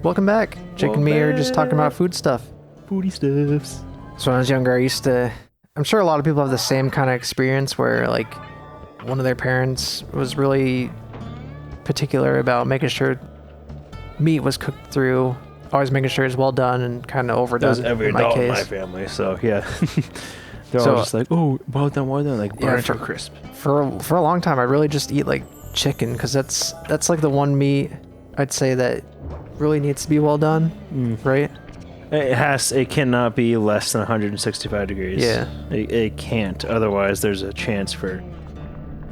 Welcome back. Jake and me are just talking about food stuff. Foodie stuffs. So when I was younger, I'm sure a lot of people have the same kind of experience where like one of their parents was really particular about making sure meat was cooked through, always making sure it's well done and kind of overdone. That was every adult in my family, so yeah. They're all just like, oh, well done, like burnt for crisp. For a long time, I really just eat like chicken because that's like the one meat I'd say that really needs to be well done, right? It cannot be less than 165 degrees. Yeah. It can't. Otherwise, there's a chance for,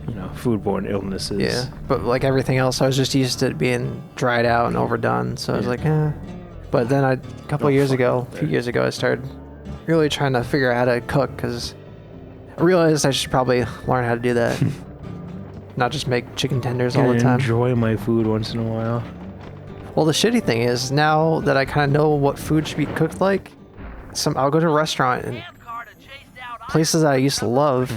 foodborne illnesses. Yeah. But like everything else, I was just used to it being dried out and overdone. So I was like, eh. But then a few years ago, I started really trying to figure out how to cook because I realized I should probably learn how to do that. Not just make chicken tenders all the time. Enjoy my food once in a while. Well, the shitty thing is, now that I kind of know what food should be cooked like, I'll go to a restaurant and places that I used to love,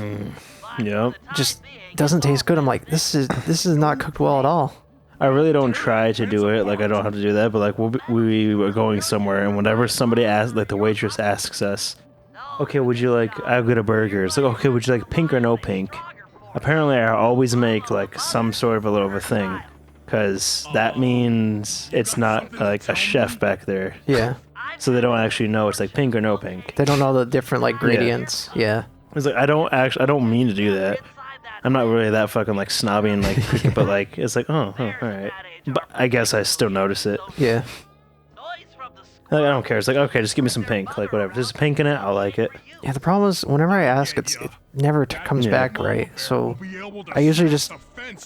just doesn't taste good. I'm like, this is not cooked well at all. I really don't try to do it. Like, I don't have to do that, but like we were going somewhere, and whenever somebody asks, like the waitress asks us, okay, would you like, I'll get a burger. It's like, okay, would you like pink or no pink? Apparently, I always make like some sort of a little of a thing, because that means it's not like a chef back there. Yeah. So they don't actually know it's like pink or no pink. They don't know the different like gradients. Yeah. It's like I don't mean to do that. I'm not really that fucking like snobby and like, but like it's like oh all right. But I guess I still notice it. Yeah. Like, I don't care. It's like, okay, just give me some pink. Like, whatever. There's pink in it, I'll like it. Yeah, the problem is, whenever I ask, it never comes back right. So, I usually just,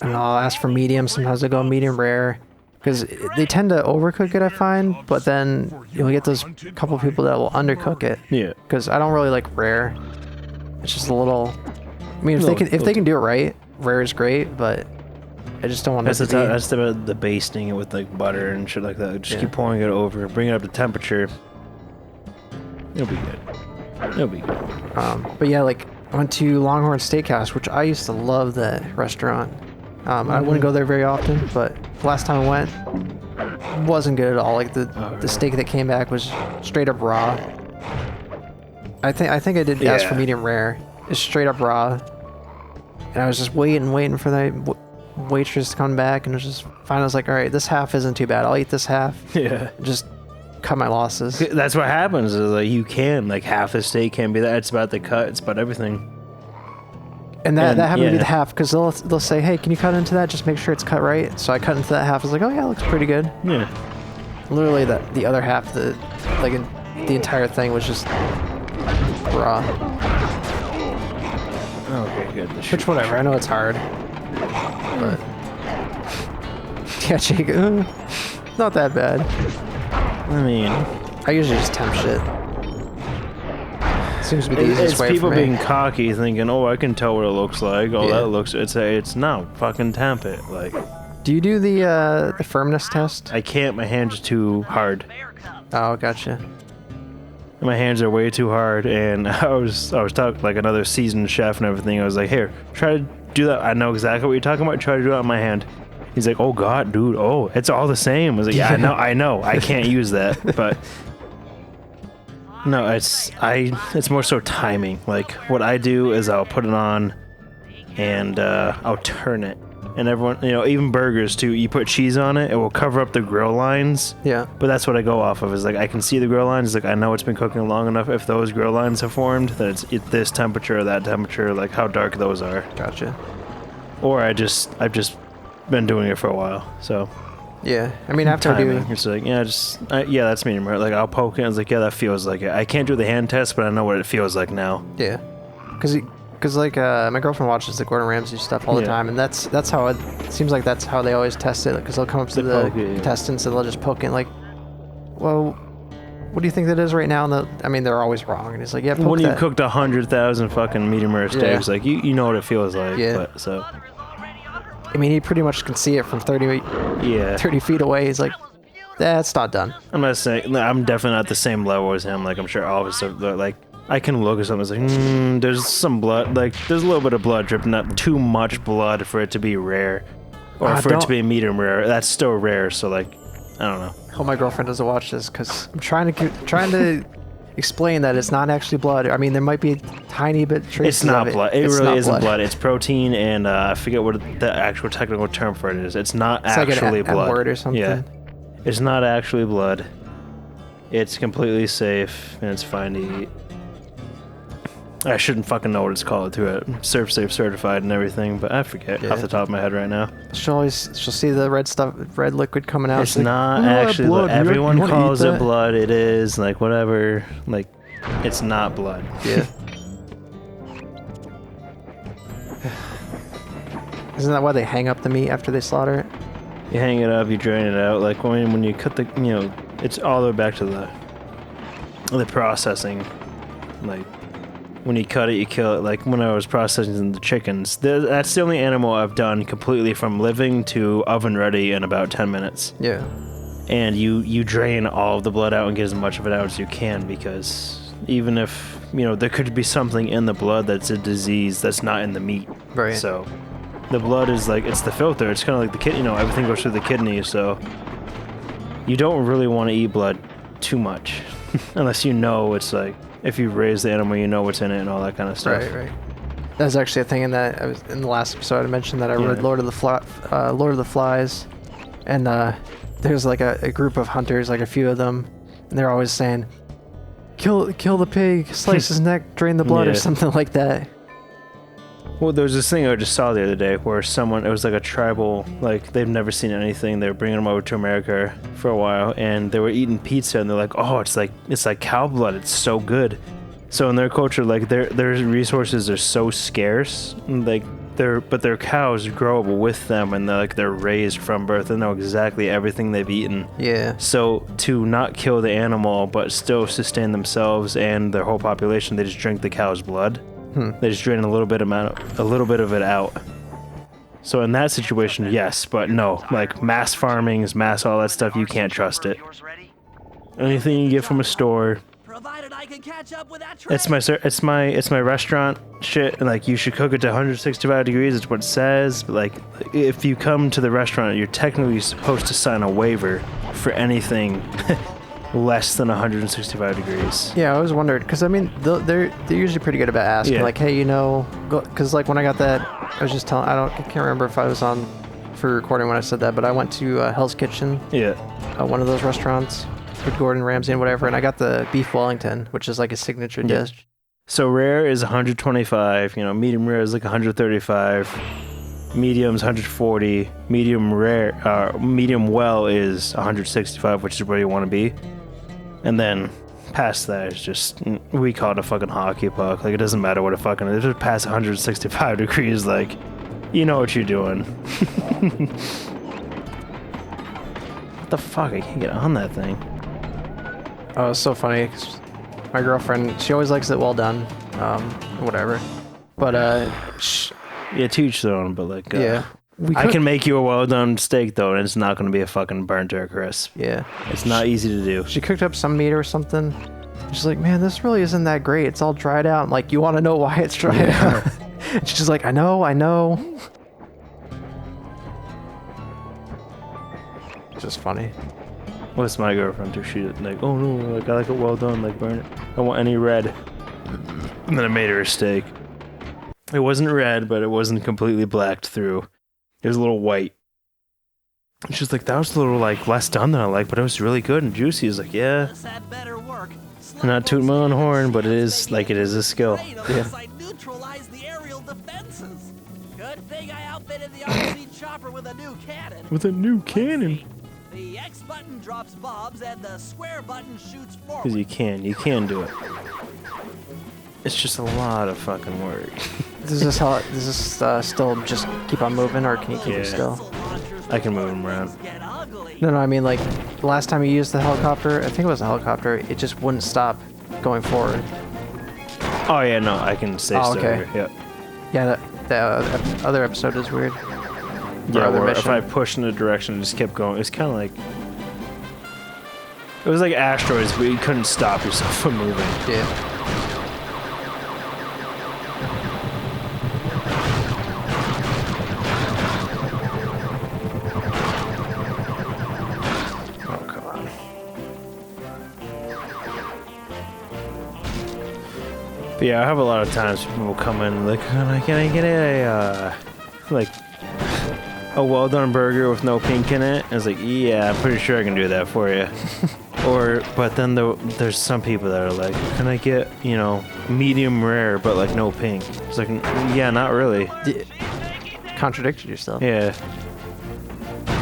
I'll ask for medium. Sometimes I go medium rare. Because they tend to overcook it, I find. But then, you'll get those couple people that will undercook it. Yeah. Because I don't really like rare. It's just a little... I mean, if they can do it right, rare is great, but... I just don't want to. That's about the basting it with like butter and shit like that. Just keep pouring it over, bring it up to temperature. It'll be good. But yeah, like I went to Longhorn Steakhouse, which I used to love that restaurant. I wouldn't go there very often, but last time I went, wasn't good at all. Like the steak that came back was straight up raw. I think I did ask for medium rare. It's straight up raw, and I was just waiting for the waitress to come back, and it was just fine. I was like, all right, this half isn't too bad. I'll eat this half. Yeah. Just cut my losses. That's what happens. Is like you can like half the steak can be that. It's about the cut. It's about everything. And that happened to be the half because they'll say, hey, can you cut into that? Just make sure it's cut right. So I cut into that half. I was like, oh yeah, it looks pretty good. Yeah. Literally the other half, the entire thing was just raw. Okay, good. Which whatever. I know it's hard. But yeah, Jake, not that bad. I mean, I usually just temp shit. Seems to be the easiest way for me. It's people being cocky, thinking, "Oh, I can tell what it looks like. Oh, that looks." It's no fucking temp it. Like, do you do the firmness test? I can't. My hands are too hard. Oh, gotcha. My hands are way too hard, and I was talking like another seasoned chef and everything. I was like, "Here, try to do that. I know exactly what you're talking about. Try to do it on my hand." He's like, "Oh God, dude. Oh, it's all the same." I was like, "Yeah, I know. I can't use that." But no, it's more so timing. Like what I do is I'll put it on, and I'll turn it. And everyone, even burgers too. You put cheese on it, it will cover up the grill lines. Yeah. But that's what I go off of. Is like I can see the grill lines. It's like I know it's been cooking long enough. If those grill lines have formed, that it's at this temperature or that temperature, like how dark those are. Gotcha. Or I've just been doing it for a while, so. Yeah, I mean after timing, I do, it's like that's medium rare. Like I'll poke it. I was like, yeah, that feels like it. I can't do the hand test, but I know what it feels like now. Yeah, because like my girlfriend watches the Gordon Ramsay stuff all the time, and that's how it seems like that's how they always test it. Because they'll come up to the contestants and they'll just poke it like, well, what do you think that is right now? And they're always wrong. And it's like, yeah, poke when that. you cooked 100,000 fucking medium rare steaks, like you know what it feels like. Yeah. But, so. I mean, he pretty much can see it from 30 feet away. He's like, that's not done. I'm not saying, I'm definitely not the same level as him. Like, I'm sure all of us are, like, I can look at something it's like, there's some blood, like, there's a little bit of blood dripping, not too much blood for it to be rare. Or for it to be medium rare. That's still rare, so, like, I don't know. Hope my girlfriend doesn't watch this because I'm trying to explain that it's not actually blood. I mean, there might be a tiny bit traces It's not of blood. It. It It's really not isn't blood. It's protein, and I forget what the actual technical term for it is. It's not It's actually like an blood. word or something. Yeah, it's not actually blood. It's completely safe, and it's fine to eat. I shouldn't fucking know what it's called through it. Surf Safe certified and everything, but I forget off the top of my head right now. She'll see the red liquid coming out. It's She's like, not "Oh, actually blood. blood. Everyone You wanna eat calls it that?" blood. It is like whatever. Like it's not blood. Yeah. Isn't that why they hang up the meat after they slaughter it? You hang it up, you drain it out. Like when you cut the, it's all the way back to the processing. Like when you cut it, you kill it. Like when I was processing the chickens, that's the only animal I've done completely from living to oven ready in about 10 minutes. Yeah. And you drain all of the blood out and get as much of it out as you can, because even if there could be something in the blood that's a disease that's not in the meat. Right. So the blood is like, it's the filter. It's kind of like the kidney. Everything goes through the kidney. So you don't really want to eat blood too much, unless it's like, if you raise the animal, you know what's in it and all that kind of stuff. Right. That's actually a thing in the last episode I mentioned that I read Lord of the Flies, and there's like a group of hunters, like a few of them, and they're always saying, kill the pig, slice his neck, drain the blood, or something like that. Well, there was this thing I just saw the other day where it was like a tribal, like they've never seen anything. They were bringing them over to America for a while, and they were eating pizza, and they're like, "Oh, it's like cow blood. It's so good." So in their culture, like their resources are so scarce, like their cows grow up with them, and they're raised from birth and know exactly everything they've eaten. Yeah. So to not kill the animal but still sustain themselves and their whole population, they just drink the cow's blood. They just drain a little bit of it out. So in that situation, yes, but no, like mass farmings, all that stuff, you can't trust it. Anything you get from a store, it's my restaurant shit, and like you should cook it to 165 degrees. It's what it says. But like if you come to the restaurant, you're technically supposed to sign a waiver for anything less than 165 degrees. Yeah, I always wondered, because I mean, they're usually pretty good about asking, like, hey, because like when I got that, I was just telling, I can't remember if I was on for recording when I said that, but I went to Hell's Kitchen, one of those restaurants with Gordon Ramsay and whatever, and I got the beef Wellington, which is like a signature dish. So rare is 125, medium rare is like 135. Medium's 140. Medium well is 165, which is where you want to be. And then past that is just, we call it a fucking hockey puck. Like, it doesn't matter what it fucking is. If it's past 165 degrees, like, you know what you're doing. What the fuck? I can't get on that thing. Oh, it's so funny, 'cause my girlfriend, she always likes it well done, whatever. But, yeah, to each their own, but like, yeah. I can make you a well-done steak, though, and it's not going to be a fucking burnt or a crisp. Yeah. It's not easy to do. She cooked up some meat or something. She's like, man, this really isn't that great. It's all dried out. I'm like, you want to know why it's dried out? And she's like, I know. It's just funny. Well, it's my girlfriend, too. She's like, oh, no, like, I like it well done. Like, burn it. I don't want any red. And then I made her a steak. It wasn't red, but it wasn't completely blacked through. It was a little white. And she's like, that was a little like less done than I like, but it was really good and juicy. He's like, yeah. I'm not tooting my own horn, but it is a skill. Yeah. Good thing I outfitted the RC chopper with a new cannon. With a new cannon. The X button drops bombs and the square button shoots forward. Because you can do it. It's just a lot of fucking work. Does this still just keep on moving, or can you keep it still? I can move them around. No, I mean, like, the last time you used the helicopter, I think it was a helicopter, it just wouldn't stop going forward. Oh, yeah, no, I can stay still okay. here. Yep. Yeah, that other episode is weird. Yeah, where if I pushed in a direction, it just kept going. It's kind of like... It was like asteroids, but you couldn't stop yourself from moving. Yeah. But yeah, I have a lot of times people come in like, can I get a like a well done burger with no pink in it? I was like, yeah, I'm pretty sure I can do that for you. But then there's some people that are like, can I get, medium rare but like no pink? It's like, yeah, not really. Contradicted yourself. Yeah.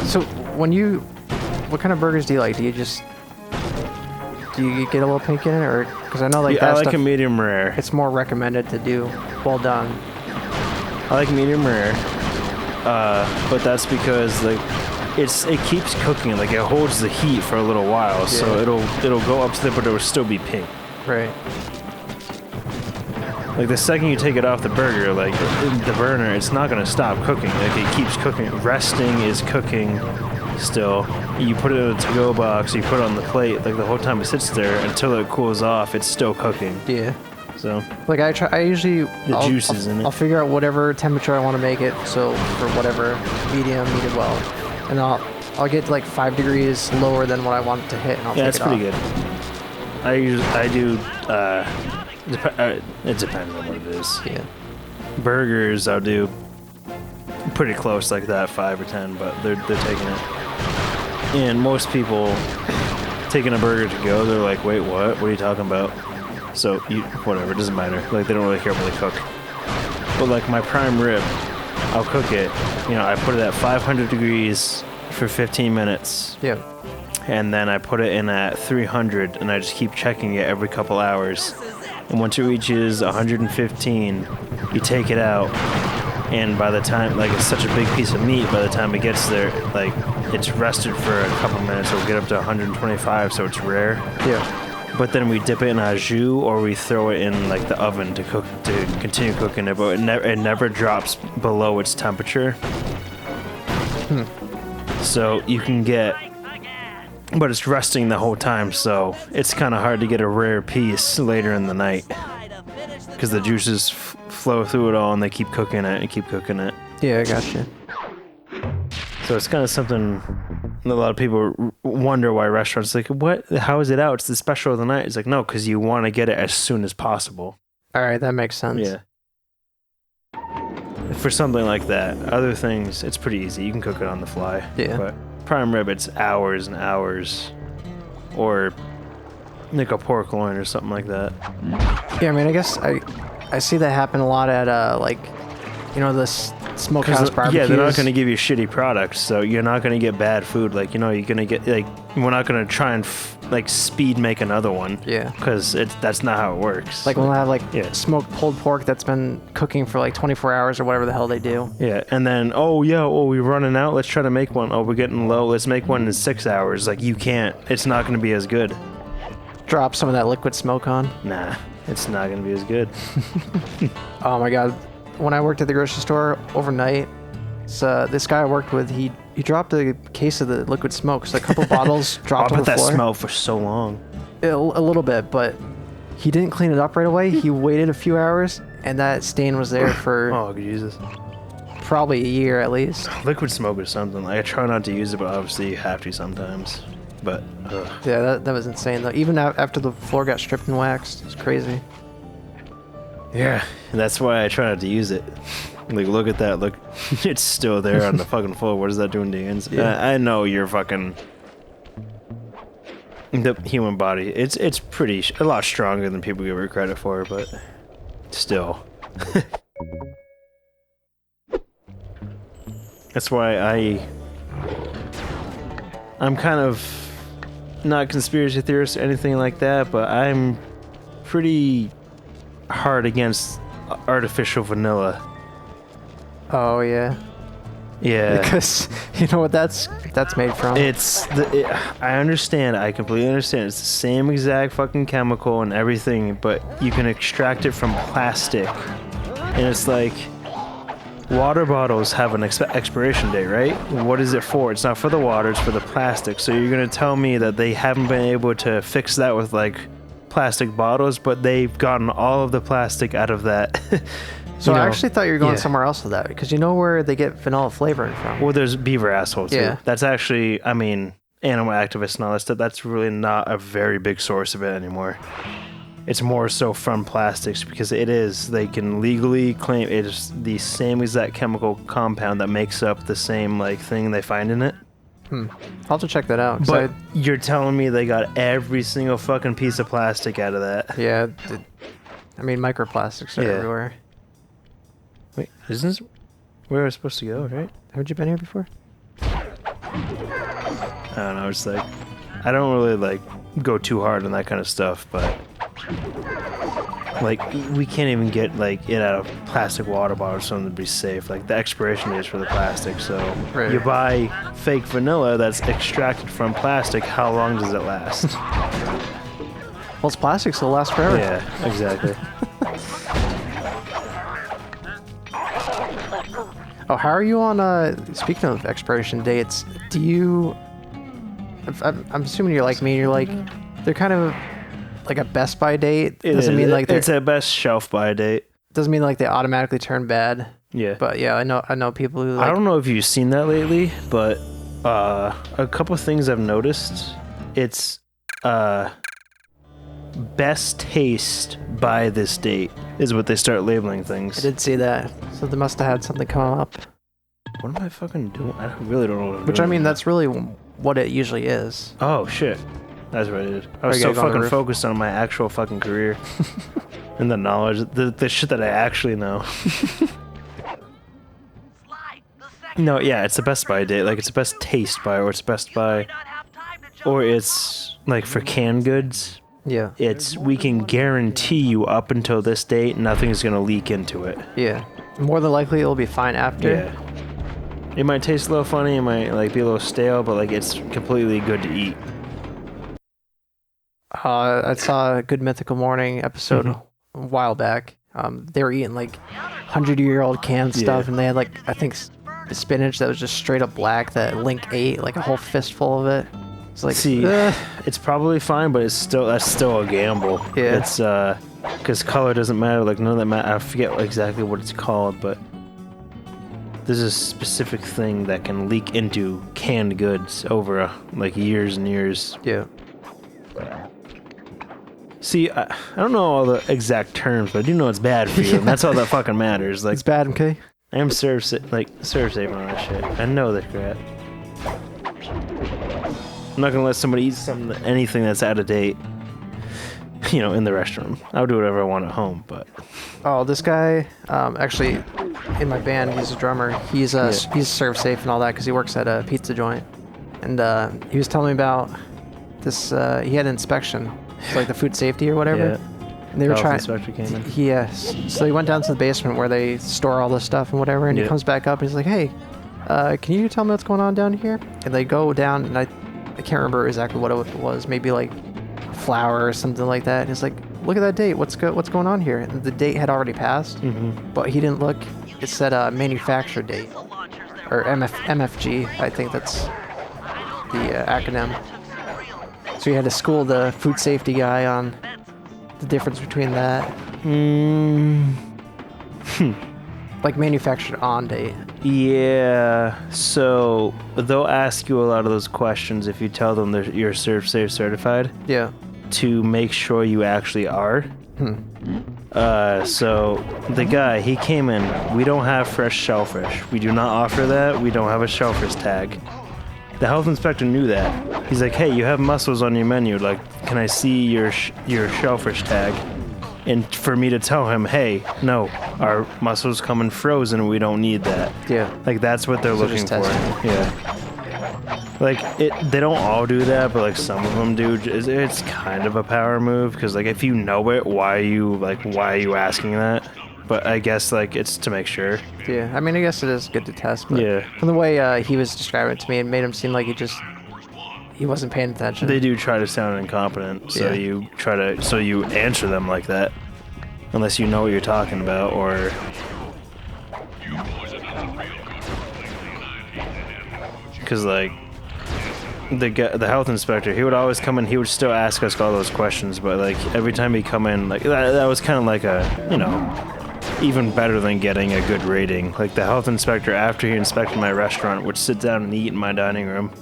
So what kind of burgers do you like? Do you get a little pink in it, or because I know like Yeah, that I like stuff, a medium rare. it's more recommended to do well done. I like medium rare, but that's because like it keeps cooking, like it holds the heat for a little while, so it'll go up to there, but it'll still be pink. Right. Like the second you take it off the burger, like the burner, it's not gonna stop cooking. Like it keeps cooking. Resting is cooking still. You put it in a to-go box, you put it on the plate, like the whole time it sits there until it cools off, it's still cooking. Yeah. So like I usually juices in it. I'll figure out whatever temperature I want to make it, so for whatever medium well, and I'll get like 5 degrees lower than what I want it to hit, and I'll take that's it pretty off. good. I do it depends on what it is. Yeah. Burgers I'll do pretty close like that, 5 or 10, but they're taking it. And most people taking a burger to go, they're like, wait, what are you talking about? So whatever, it doesn't matter. Like they don't really care what they cook. But like my prime rib, I'll cook it. I put it at 500 degrees for 15 minutes. Yeah. And then I put it in at 300, and I just keep checking it every couple hours. And once it reaches 115, you take it out. And by the time, like, it's such a big piece of meat, by the time it gets there, like, it's rested for a couple minutes. It'll get up to 125, so it's rare. Yeah. But then we dip it in au jus, or we throw it in, like, the oven to continue cooking it. But it never drops below its temperature. So you can get... But it's resting the whole time, so it's kind of hard to get a rare piece later in the night. Because the juices flow through it all, and they keep cooking it and keep cooking it. Yeah, I gotcha. So it's kind of something a lot of people wonder why restaurants like, what? How is it out? It's the special of the night. It's like, no, because you want to get it as soon as possible. All right, that makes sense. Yeah. For something like that, other things, it's pretty easy. You can cook it on the fly. Yeah. But prime rib, it's hours and hours, or like a pork loin or something like that. Yeah, I mean, I guess I see that happen a lot at like, the smokehouse barbecues. Yeah, they're not going to give you shitty products, so you're not going to get bad food. Like, you're going to get, like, we're not going to try and speed make another one. Yeah. Because that's not how it works. Like when I have smoked pulled pork that's been cooking for like 24 hours or whatever the hell they do. Yeah, and then we're running out. Let's try to make one. Oh, we're getting low. Let's make one in 6 hours. Like, you can't. It's not going to be as good. Drop some of that liquid smoke on. Nah, it's not going to be as good. Oh my god. When I worked at the grocery store overnight, this guy I worked with, he dropped a case of the liquid smoke. So a couple bottles dropped on the floor. That smelled for so long. A little bit, but he didn't clean it up right away. He waited a few hours, and that stain was there for oh Jesus, probably a year at least. Liquid smoke is something. Like, I try not to use it, but obviously you have to sometimes. But yeah, that was insane though. Even after the floor got stripped and waxed, it's crazy. Yeah, and that's why I try not to use it. Like, look at that. Look, it's still there on the fucking floor. What is that doing to your hands? Yeah. I know you're fucking... The human body, it's pretty... a lot stronger than people give it credit for, but still. That's why I'm kind of not conspiracy theorist or anything like that, but I'm pretty... hard against artificial vanilla. Oh yeah. Yeah. Because you know what that's made from? I understand. I completely understand. It's the same exact fucking chemical and everything, but you can extract it from plastic. And it's like, water bottles have an expiration date, right? What is it for? It's not for the water, it's for the plastic. So you're going to tell me that they haven't been able to fix that with like plastic bottles, but they've gotten all of the plastic out of that. So I actually thought you were going somewhere else with that, because you know where they get vanilla flavoring from. Well, there's beaver asshole too. Yeah. That's actually, I mean, animal activists and all that stuff, that's really not a very big source of it anymore. It's more so from plastics because they can legally claim it is the same exact chemical compound that makes up the same like thing they find in it. I'll have to check that out. But you're telling me they got every single fucking piece of plastic out of that? Yeah, I mean, microplastics are everywhere. Wait, isn't this where we're supposed to go, right? Haven't you been here before? I don't know, it's like, I don't really like go too hard on that kind of stuff, but like we can't even get like it out of plastic water bottles or something to be safe. Like the expiration dates for the plastic, so you buy fake vanilla that's extracted from plastic, how long does it last? Well, it's plastic, so it'll last forever. Yeah, exactly. Oh, how are you on, speaking of expiration dates, do you, I'm assuming you're like me, you're like, they're kind of like a Best By date. Doesn't mean like it's a best shelf buy date. Doesn't mean like they automatically turn bad. Yeah. But yeah, I know people who like, I don't know if you've seen that lately, but a couple of things I've noticed, it's best taste by this date is what they start labeling things. I did see that. So they must have had something come up. What am I fucking doing? I really don't know what I'm Which doing. I mean, that's really what it usually is. Oh shit. That's what it is. I was so fucking focused on my actual fucking career and the knowledge, the shit that I actually know. No, yeah, it's the Best By date. Like, it's the best taste buy, or it's Best By, or it's like for canned goods. Yeah. It's we can guarantee you up until this date, nothing's gonna leak into it. Yeah. More than likely, it'll be fine after. Yeah. It might taste a little funny, it might like be a little stale, but like it's completely good to eat. I saw a Good Mythical Morning episode a while back. They were eating like 100-year-old canned stuff, and they had like, I think, spinach that was just straight up black that Link ate, like a whole fistful of it. It's like, it's probably fine, but that's still a gamble. Yeah. It's because color doesn't matter. Like none of that matter. I forget exactly what it's called, but there's a specific thing that can leak into canned goods over like years and years. Yeah. See, I don't know all the exact terms, but I do know it's bad for you, and that's all that fucking matters. Like, It's bad, okay? I am serve safe on all that shit. I know that crap. I'm not gonna let somebody eat anything that's out of date, you know, in the restaurant. I'll do whatever I want at home, but... Oh, this guy, actually, in my band, he's a drummer. He's serve safe and all that because he works at a pizza joint. And he was telling me about this, he had an inspection. It's like the food safety or whatever. Yeah. And they were trying... inspector came in. Yes. So he went down to the basement where they store all this stuff and whatever, and he comes back up and he's like, hey, can you tell me what's going on down here? And they go down, and I can't remember exactly what it was. Maybe like flour or something like that. And he's like, look at that date. What's going on here? And the date had already passed, but he didn't look. It said manufacture date, or MFG. I think that's the acronym. So he had to school the food safety guy on the difference between that. Like manufactured on date. Yeah, so they'll ask you a lot of those questions if you tell them you're Serve Safe certified. Yeah. To make sure you actually are. So the guy, he came in, we don't have fresh shellfish. We do not offer that. We don't have a shellfish tag. The health inspector knew that. He's like, hey, you have mussels on your menu. Like, can I see your shellfish tag? And for me to tell him, hey, no, our mussels come in frozen. We don't need that. Yeah. Like, that's what they're looking for. testing. Yeah. Like, they don't all do that, but, like, some of them do. It's kind of a power move, because, like, if you know it, why are you asking that? But I guess, like, it's to make sure. Yeah, I mean, I guess it is good to test, but Yeah. from the way he was describing it to me, it made him seem like he wasn't paying attention. They do try to sound incompetent, so you answer them like that, unless you know what you're talking about, or... Because, like, the health inspector, he would always come in, he would still ask us all those questions, but, like, every time he'd come in, like, that was kind of like a, you know, even better than getting a good rating. Like, the health inspector, after he inspected my restaurant, would sit down and eat in my dining room.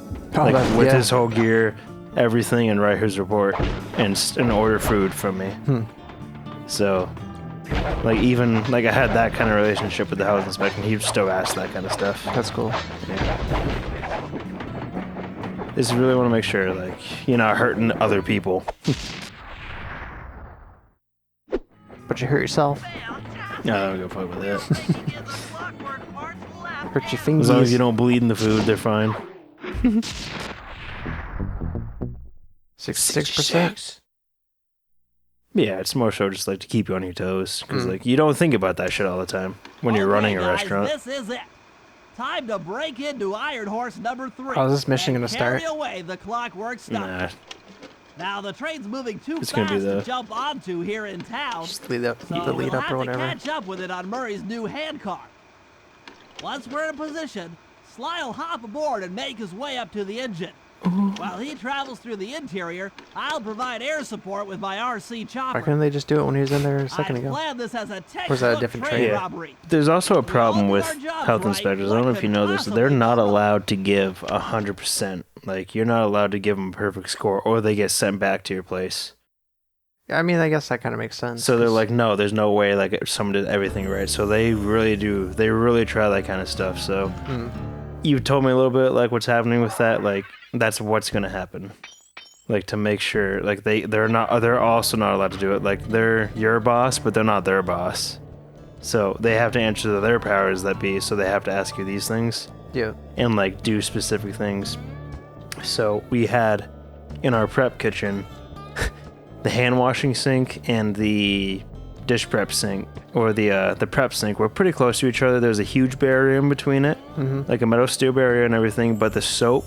With his whole gear, everything, and write his report, and order food from me. So, like even like I had that kind of relationship with the housing inspector. And he'd still ask that kind of stuff. That's cool. Just really want to make sure like you're not hurting other people. But you hurt yourself. No, I don't go fuck with that. Hurt your fingers. As long as you don't bleed in the food, they're fine. 66%. Yeah, it's more so just like to keep you on your toes because like you don't think about that shit all the time when you're running a guys, restaurant. This is it. Time to break into Iron Horse number 3. How's this mission and gonna start? Carry away the clockwork stuff. Nah, Now the train's moving too It's fast gonna be to the- jump onto here in town. Just lead up, So the lead we'll up have or to whatever. catch up with it on Murray's new hand car. Once we're in position, Sly'll hop aboard and make his way up to the engine. While he travels through the interior, I'll provide air support with my RC chopper. Why couldn't they just do it when he was in there a second I ago? planned this as a Was that a textbook different train train? Yeah. robbery. there's also a problem do with our jobs health right, inspectors. I don't know what if you could know this. They're possibly not go wrong? allowed to give 100%. Like you're not allowed to give them a perfect score, or they get sent back to your place. I mean, I guess that kind of makes sense. So they're 'cause- like, no, there's no way like someone did everything right. So they really do. They really try that kind of stuff. So you told me a little bit like what's happening with that. Like that's what's gonna happen. Like to make sure, like they're also not allowed to do it. Like they're your boss, but they're not their boss. So they have to answer to their powers that be. So they have to ask you these things yeah. and like do specific things. So we had in our prep kitchen the hand washing sink and the dish prep sink, or the prep sink, were pretty close to each other. There's a huge barrier in between it, like a metal steel barrier and everything. But the soap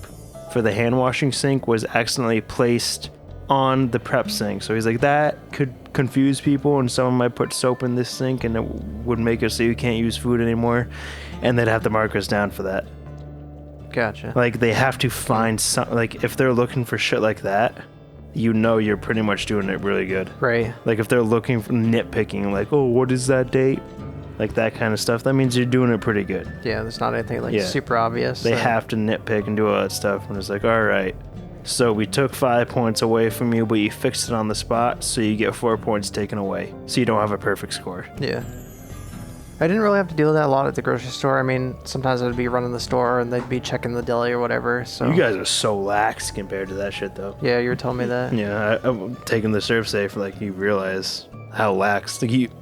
for the hand washing sink was accidentally placed on the prep sink. So he's like, that could confuse people, and someone might put soap in this sink, and it would make it so you can't use food anymore, and they'd have to mark us down for that. Gotcha. Like they have to find some, like if they're looking for shit like that, you know you're pretty much doing it really good. Right. Like if they're looking for nitpicking, like, oh, what is that date? Like that kind of stuff, that means you're doing it pretty good. Yeah, there's not anything like Yeah. super obvious. They have to nitpick and do all that stuff, and it's like, all right, so we took 5 points away from you, but you fixed it on the spot, so you get 4 points taken away, so you don't have a perfect score. Yeah. I didn't really have to deal with that a lot at the grocery store. I mean, sometimes I'd be running the store and they'd be checking the deli or whatever. So You guys are so lax compared to that shit, though. yeah, you were telling me that. Yeah, I'm taking the serve safe, like you realize how lax. Like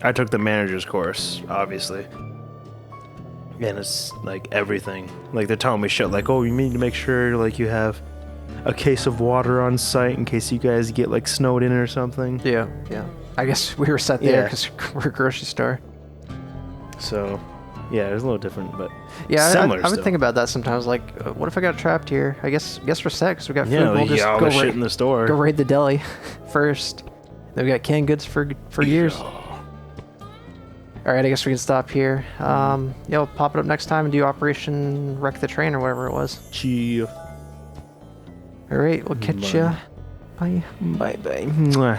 I took the manager's course, obviously, and it's like everything. Like they're telling me shit, like, oh, you need to make sure like you have a case of water on site in case you guys get like snowed in or something. Yeah, yeah. I guess we were set there Yeah. because we're a grocery store. So, yeah, it's a little different, but Yeah, similar. I would still. think about that sometimes. Like, what if I got trapped here? I guess we're set because we got food. Yeah, We'll like, just all go the shit in the store. go raid the deli first. Then we got canned goods for years. All right, I guess we can stop here. Yeah, we'll pop it up next time and do Operation Wreck the Train or whatever it was. Gee. All right, we'll catch ya. Bye. Bye bye. Mwah.